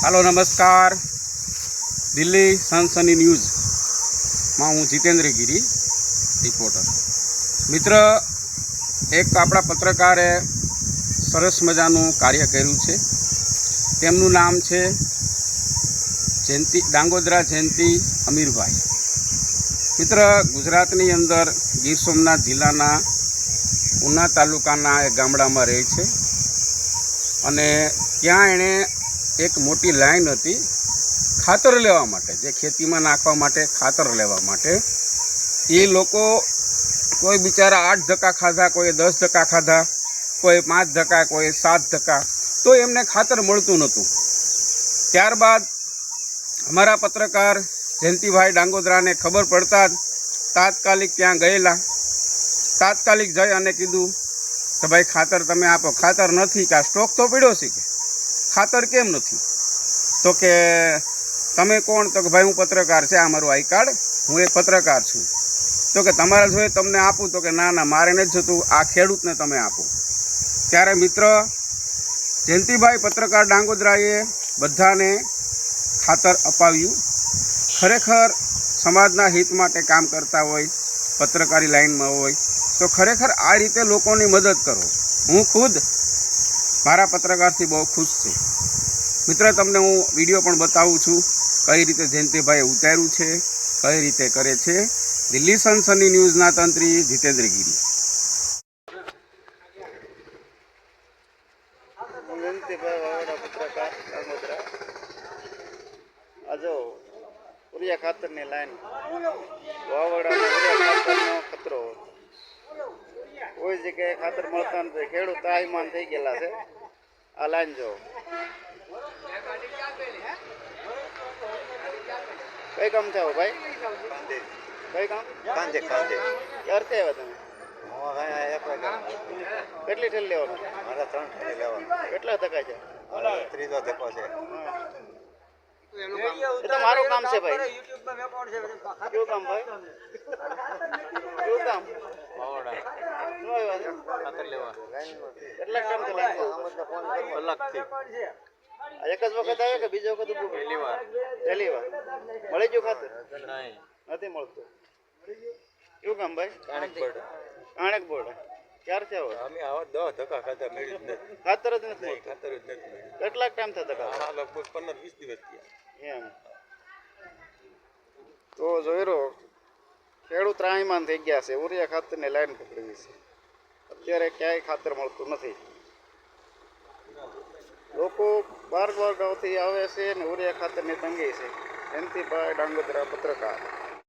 Hello नमस्कार। दिल्ली सनसनी news में हूँ जितेन्द्र गिरी रिपोर्टर। मित्र, एक आपड़ा पत्रकारे सरस मजानु कार्य कर्युं छे। तेमनुं नाम छे डांगोदरा जयंती अमीरभाई। मित्र, गुजरातनी अंदर गीर सोमनाथ जिल्लाना उना तालुकाना एक गामडामां रहे छे अने त्यां एणे एक मोटी लाइन हती खातर लेवा माटे, जे खेती में नाखवा माटे खातर लेवा माटे। ये लोको कोई बिचारा 8 धक्का खाधा, कोई 10 धक्का खाधा, कोई 5 धक्का, कोई 7 धक्का, तो एमने खातर मळतुं नहोतुं। त्यारबाद अमारा पत्रकार जयंतीभाई डांगोदरा ने खबर पड़ता तात्कालिक त्यां गयेला। तात्कालिक जई अने कीधुं के भाई खातर तमे आपो। खातर नथी के स्टॉक तो पीड्यो छे के खातर केम नथी? तो के तमे कोण? तो के भाई हूँ पत्रकार छे, आ मारुं आई कार्ड, हूँ एक पत्रकार छूँ। तो के तमारा जोईए तमने आपूँ? तो के ना ना मारे नहीं जोतुं, आ खेडूतने तमे आपो। त्यारे मित्र, जयंतीभाई पत्रकार डांगोदराए बधाने खातर अपाव्युं। खरेखर समाजना हित माटे काम करता होय, पत्रकारी लाइन में होय तो खरेखर आ रीते लोकोनी मदद करो। हूँ खुद मारा पत्रकारथी बहुत खुश छे। मित्र, तमने हूँ विडियो पण बतावुं छुं कई रीते जयंतीभाई उतार्युं छे, कई रीते करे छे। दिल्ली सनसनी न्यूज़ना तंत्री जितेन्द्र गिरी। जयंतीभाई वावड़ा पत्रकार डांगोदरा। आजो उरिया खातर ने लाइन वावड़ा उरिया खातर नो खतरो कोई जगह खातर मळता नथी। खेडूत ताहीमान थई गेला छे। आ लाइन जो कई काम थयो भाई? कांदे। कई काम? कांदे कांदे। क्यारथी आव्या तमे? હું અહીંયા એક વાગ્યા કેટલી ઠેલી લેવાનું? મારે 3 ઠેલી લેવાનું। કેટલા ધક્કા છે? મારે ત્રીજો ધક્કો છે। એ તો મારું કામ છે ભાઈ। યુટ્યુબમાં વેપાર છે। કેવું કામ ભાઈ? કેવું કામ? આવડા શું આવ્યા છે? ખાતર લેવા। કેટલા ટાઈમથી લાઈન છે? કલાકથી। એક જ વખત આવ્યો કે બીજો વખત ઊભું? પહેલી વાર। પહેલી વાર મળી ગયું ખાતર? નહીં, નથી મળતું। કેવું કામ ભાઈ? કાણેક બોર્ડ। કાણેક બોર્ડ ક્યારથી આવો? અમે આવા 10 ધક્કા ખાધા, મળ્યું જ નથી। ખાતર જ નથી મળતું? ખાતર જ નથી મળ્યું। કેટલા ટાઈમ થયા ધક્કા? હા, લગભગ 15-20 દિવસ થયા એમ। તો જોઈ રહ્યો ખેડૂત ત્રાહીમાન થઈ ગયા છે। ઉરિયા ખાતરની લાઈન પકડી છે। અત્યારે ક્યાંય ખાતર મળતું નથી। લોકો બાર ગામથી આવે છે ને ઉરિયા ખાતરની તંગી છે। જયંતીભાઈ डांगोदरा पत्रकार।